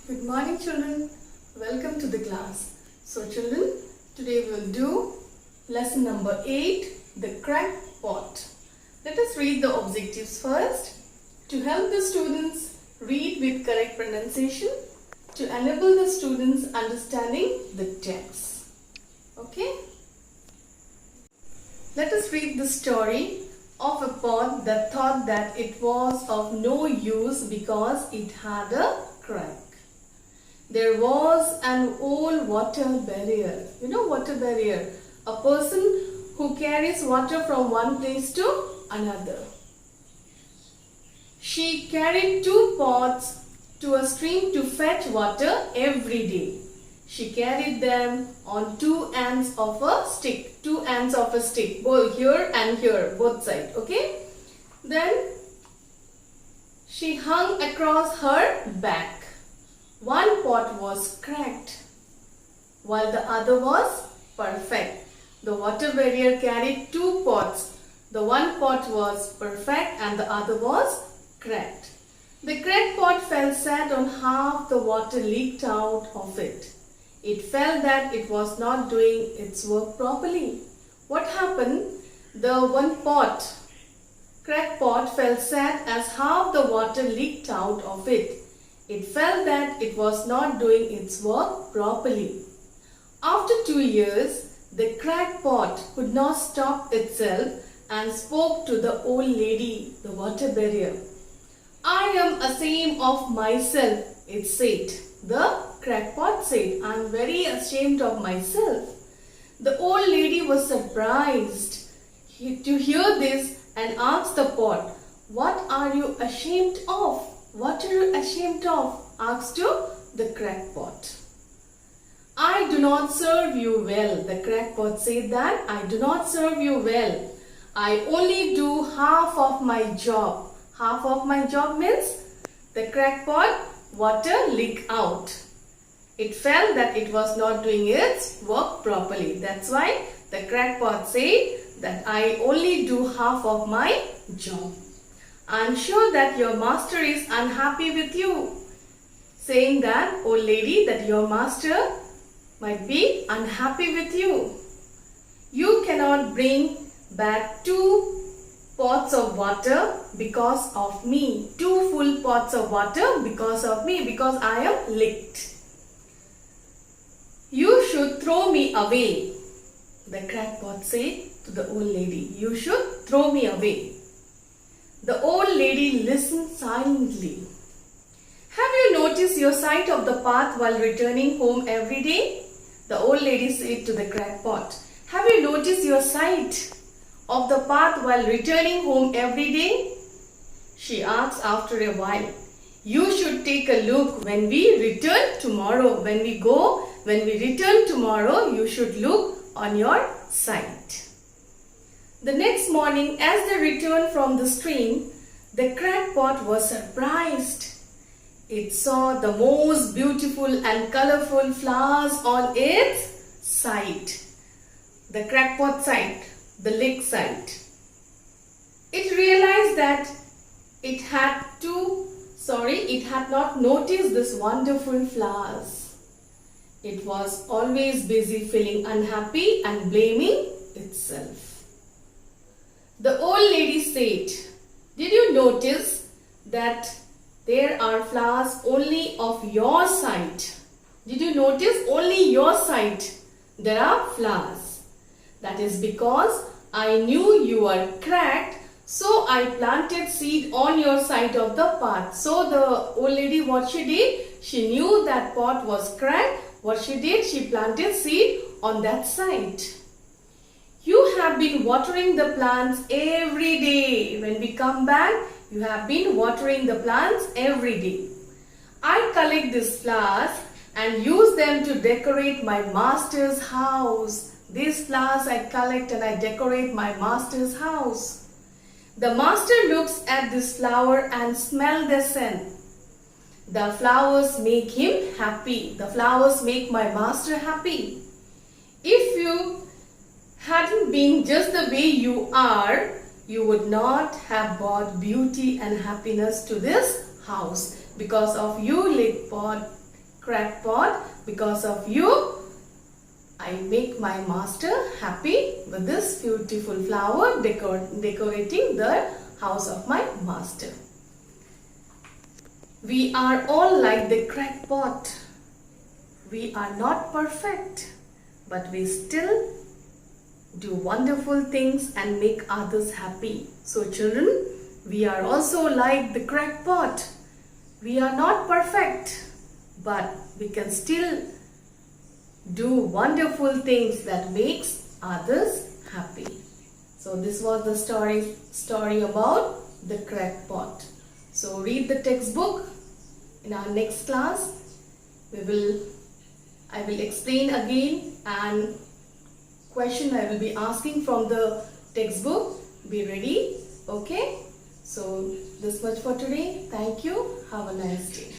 Good morning children, welcome to the class. So children, today we will do lesson number 8, the cracked pot. Let us read the objectives first. To help the students read with correct pronunciation, to enable the students understanding the text. Okay? Let us read the story of a pot that thought that it was of no use because it had a crack. There was an old water barrier. You know water barrier? A person who carries water from one place to another. She carried 2 pots to a stream to fetch water every day. She carried them on 2 ends of a stick. 2 ends of a stick. Both here and here. Both sides. Okay? Then she hung across her back. One pot was cracked while the other was perfect. The water barrier carried 2 pots. The one pot was perfect and the other was cracked. The cracked pot fell sad on half the water leaked out of it. It felt that it was not doing its work properly. What happened? The one pot, cracked pot, fell sad as half the water leaked out of it. It felt that it was not doing its work properly. After 2 years, the cracked pot could not stop itself and spoke to the old lady, the water barrier. I am ashamed of myself, it said. The cracked pot said, I am very ashamed of myself. The old lady was surprised to hear this and asked the pot, what are you ashamed of? What are you ashamed of? Asked to the cracked pot. I do not serve you well. The cracked pot said that I do not serve you well. I only do half of my job. Half of my job means the cracked pot water leak out. It felt that it was not doing its work properly. That's why the cracked pot said that I only do half of my job. I am sure that your master is unhappy with you. Saying that, old lady, that your master might be unhappy with you. You cannot bring back 2 pots of water because of me. 2 full pots of water because of me, because I am licked. You should throw me away. The cracked pot said to the old lady, you should throw me away. The old lady listened silently. Have you noticed your sight of the path while returning home every day? The old lady said to the cracked pot. Have you noticed your sight of the path while returning home every day? She asked after a while. You should take a look when we return tomorrow. When we return tomorrow, you should look on your sight. The next morning, as they returned from the stream, the cracked pot was surprised. It saw the most beautiful and colorful flowers on its side. The cracked pot side, the lake side. It realized that it had not noticed this wonderful flowers. It was always busy feeling unhappy and blaming itself. The old lady said, did you notice that there are flowers only of your side? Did you notice only your side there are flowers? That is because I knew you were cracked, so I planted seed on your side of the path. So the old lady, what she did? She knew that pot was cracked. What she did? She planted seed on that side. You have been watering the plants every day. When we come back, you have been watering the plants every day. I collect these flowers and use them to decorate my master's house. These flowers I collect and I decorate my master's house. The master looks at this flower and smells the scent. The flowers make him happy. The flowers make my master happy. If you hadn't been just the way you are, you would not have brought beauty and happiness to this house. Because of you, lake pot, crackpot. Because of you, I make my master happy with this beautiful flower decorating the house of my master. We are all like the crackpot. We are not perfect, but we still do wonderful things and make others happy. So children, we are also like the crackpot. We are not perfect, but we can still do wonderful things that makes others happy. So this was the story about the crackpot. So read the textbook. In our next class, I will explain again, and question I will be asking from the textbook. Be ready. Okay. So this much for today. Thank you. Have a nice day.